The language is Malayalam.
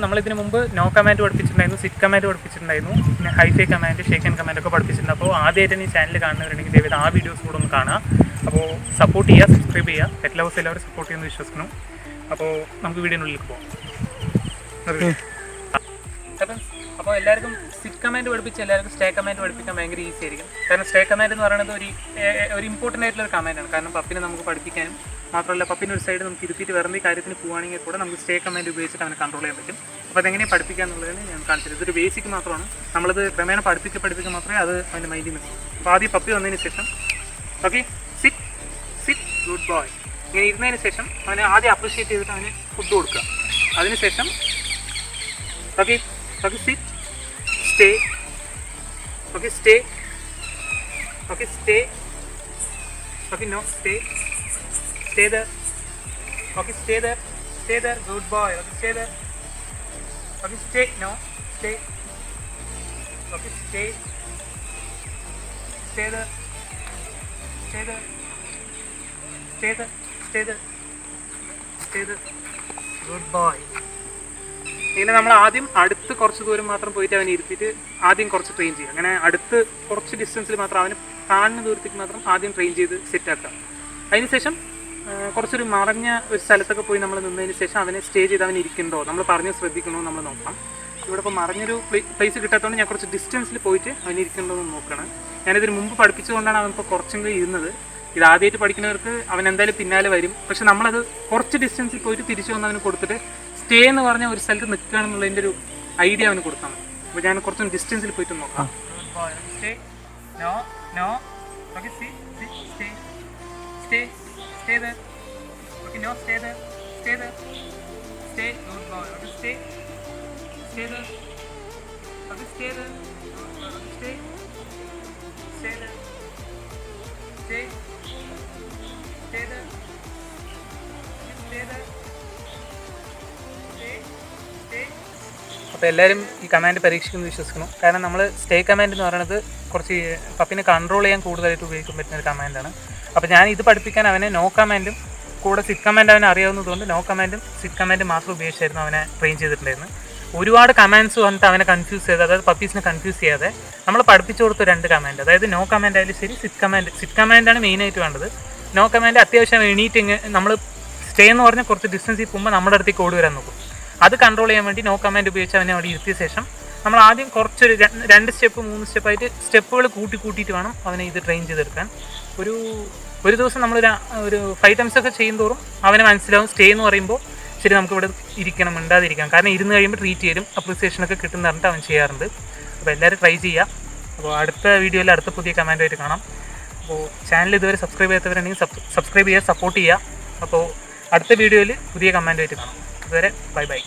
നമ്മളിതിന് മുമ്പ് നോ കമാൻഡ് പഠിപ്പിച്ചിട്ടുണ്ടായിരുന്നു, സിറ്റ് കമാൻഡ് പഠിപ്പിച്ചിട്ടുണ്ടായിരുന്നു, പിന്നെ ഹൈഫൈ കമാൻഡ്, ഷേക്കൻ കമാൻഡ് ഒക്കെ പഠിപ്പിച്ചിട്ടുണ്ട്. അപ്പോൾ ആദ്യമായിട്ട് ഈ ചാനൽ കാണുന്നവരുണ്ടെങ്കിൽ ദയവേത് ആ വീഡിയോസ് കൂടെ ഒന്ന് കാണുക. അപ്പോൾ സപ്പോർട്ട് ചെയ്യുക, സബ്സ്ക്രൈബ് ചെയ്യുക. പെറ്റ് ലവേഴ്സ് എല്ലാവരും സപ്പോർട്ട് ചെയ്യുമെന്ന് വിശ്വസിക്കുന്നു. അപ്പോൾ നമുക്ക് വീഡിയോനുള്ളിലേക്ക് പോകാം. അപ്പോൾ എല്ലാവർക്കും സിറ്റ് കമാൻഡ് പഠിപ്പിച്ച് എല്ലാവർക്കും സ്റ്റേ കമാൻഡ് പഠിപ്പിക്കാൻ ഭയങ്കര ഈസി ആയിരിക്കും. കാരണം സ്റ്റേ കമാൻഡ് എന്ന് പറയുന്നത് ഒരു ഇമ്പോർട്ടൻ്റ് ആയിട്ടുള്ളൊരു കമാൻഡാണ്. കാരണം പപ്പിനെ നമുക്ക് പഠിപ്പിക്കാനും മാത്രമല്ല പപ്പിൻ്റെ ഒരു സൈഡ് നമുക്ക് ഇരുത്തിയിട്ട് വേറെ കാര്യത്തിന് പോകുകയാണെങ്കിൽ കൂടെ നമുക്ക് സ്റ്റേ കമാൻഡ് ഉപയോഗിച്ചിട്ട് അവനെ കൺട്രോൾ ചെയ്യാൻ പറ്റും. അപ്പോൾ അതെങ്ങനെ പഠിപ്പിക്കുക എന്നുള്ളതാണ് ഞാൻ കാണിച്ചത്. ഇതൊരു ബേസിക് മാത്രമാണ്. നമ്മളത് ക്രമേണ പഠിപ്പിക്കുക മാത്രമേ അത് അവൻ്റെ മൈൻഡിൽ നിൽക്കും. അപ്പോൾ ആദ്യം പപ്പി വന്നതിന് ശേഷം okay sit sit good boy ഇങ്ങനെ ഇരുന്നതിന് ശേഷം അവനെ ആദ്യം അപ്രിഷ്യേറ്റ് ചെയ്തിട്ട് അവന് ഫുഡ് കൊടുക്കുക. അതിനുശേഷം okay okay sit stay okay stay okay no stay there okay stay there good boy okay stay there okay stay no stay okay stay there good boy. ഇങ്ങനെ നമ്മൾ ആദ്യം അടുത്ത് കുറച്ച് ദൂരം മാത്രം പോയിട്ട് അവനെ ഇരുത്തിയിട്ട് ആദ്യം കുറച്ച് ട്രെയിൻ ചെയ്യുക. അങ്ങനെ അടുത്ത് കുറച്ച് ഡിസ്റ്റൻസിൽ മാത്രം അവന് കാണുന്ന ദൂരത്തേക്ക് മാത്രം ആദ്യം ട്രെയിൻ ചെയ്ത് സെറ്റാക്കുക. അതിനുശേഷം കുറച്ചൊരു മറഞ്ഞ ഒരു സ്ഥലത്തൊക്കെ പോയി നമ്മൾ നിന്നതിന് ശേഷം അവനെ സ്റ്റേ ചെയ്ത് അവൻ ഇരിക്കുന്നുണ്ടോ നമ്മൾ പറഞ്ഞ് ശ്രദ്ധിക്കണോ നമ്മൾ നോക്കണം. ഇവിടെ ഇപ്പോൾ മറഞ്ഞൊരു പ്ലേസ് കിട്ടാത്തതുകൊണ്ട് ഞാൻ കുറച്ച് ഡിസ്റ്റൻസിൽ പോയിട്ട് അവൻ ഇരിക്കുന്നുണ്ടോ എന്ന് നോക്കണം. ഞാനിതിന് മുമ്പ് പഠിപ്പിച്ചുകൊണ്ടാണ് അവനിപ്പോൾ കുറച്ചെങ്കിലും ഇരുന്നത്. ഇത് ആദ്യമായിട്ട് പഠിക്കുന്നവർക്ക് അവൻ എന്തായാലും പിന്നാലെ വരും. പക്ഷെ നമ്മളത് കുറച്ച് ഡിസ്റ്റൻസിൽ പോയിട്ട് തിരിച്ചു വന്ന് അവന് കൊടുത്തിട്ട് സ്റ്റേ എന്ന് പറഞ്ഞ ഒരു സ്ഥലത്ത് നിൽക്കുകയാണെന്നുള്ളതിൻ്റെ ഒരു ഐഡിയ അവന് കൊടുത്താൽ മതി. അപ്പോൾ ഞാൻ കുറച്ചും ഡിസ്റ്റൻസിൽ പോയിട്ട് നോക്കാം. അപ്പോൾ എല്ലാവരും ഈ കമാൻഡ് പരീക്ഷിക്കുമെന്ന് വിശ്വസിക്കുന്നു. കാരണം നമ്മൾ സ്റ്റേ കമാൻഡ് എന്ന് പറയുന്നത് കുറച്ച് പപ്പിനെ കൺട്രോൾ ചെയ്യാൻ കൂടുതലായിട്ട് ഉപയോഗിക്കാൻ പറ്റുന്ന ഒരു കമാൻഡാണ്. അപ്പോൾ ഞാൻ ഇത് പഠിപ്പിക്കാൻ അവനെ നോ കമാൻഡും കൂടെ സിറ്റ് കമാൻഡ് അവനെ അറിയാവുന്നതുകൊണ്ട് നോ കമാൻഡും സിറ്റ് കമാൻഡും മാത്രം ഉപയോഗിച്ചായിരുന്നു അവനെ ട്രെയിൻ ചെയ്തിട്ടുണ്ടായിരുന്നു. ഒരുപാട് കമാൻഡ്സ് വന്നിട്ട് അവനെ കൺഫ്യൂസ് ചെയ്ത്, അതായത് പപ്പീസിനെ കൺഫ്യൂസ് ചെയ്യാതെ നമ്മൾ പഠിപ്പിച്ചു കൊടുത്ത 2 കമാൻഡ്, അതായത് നോ കമാൻഡ് ആയാലും ശരി സിറ്റ് കമാൻഡാണ് മെയിനായിട്ട് വേണ്ടത്. നോ കമാൻഡ് അത്യാവശ്യം എണീറ്റ് നമ്മൾ സ്റ്റേ എന്ന് പറഞ്ഞാൽ കുറച്ച് ഡിസ്റ്റൻസിൽ പോകുമ്പോൾ നമ്മുടെ അടുത്തേക്ക് ഓടി വരാൻ നോക്കും. അത് കൺട്രോൾ ചെയ്യാൻ വേണ്ടി നോ കമാൻഡ് ഉപയോഗിച്ച് അവനെ അവിടെ ഇരുത്തിയ ശേഷം നമ്മൾ ആദ്യം കുറച്ചൊരു 2 സ്റ്റെപ്പ് 3 സ്റ്റെപ്പായിട്ട് സ്റ്റെപ്പുകൾ കൂട്ടിയിട്ട് വേണം അവനെ ഇത് ട്രെയിൻ ചെയ്തെടുക്കാൻ. ഒരു ദിവസം നമ്മൾ ഒരു 5 times ഒക്കെ ചെയ്യുന്തോറും അവന് മനസ്സിലാവും സ്റ്റേ എന്ന് പറയുമ്പോൾ ശരി നമുക്കിവിടെ ഇരിക്കണം, മിണ്ടാതിരിക്കാം. കാരണം ഇരുന്ന് കഴിയുമ്പോൾ ട്രീറ്റ് ചെയ്യും, അപ്രിസിയേഷനൊക്കെ കിട്ടുന്ന പറഞ്ഞിട്ട് അവൻ ചെയ്യാറുണ്ട്. അപ്പോൾ എല്ലാവരും ട്രൈ ചെയ്യുക. അപ്പോൾ അടുത്ത വീഡിയോയിൽ അടുത്ത പുതിയ കമാൻഡായിട്ട് കാണാം. അപ്പോൾ ചാനൽ ഇതുവരെ സബ്സ്ക്രൈബ് ചെയ്യാത്തവരുണ്ടെങ്കിൽ സബ്സ്ക്രൈബ് ചെയ്യുക, സപ്പോർട്ട് ചെയ്യുക. അപ്പോൾ അടുത്ത വീഡിയോയിൽ പുതിയ കമാൻഡായിട്ട് കാണാം. അതുവരെ ബൈ ബൈ.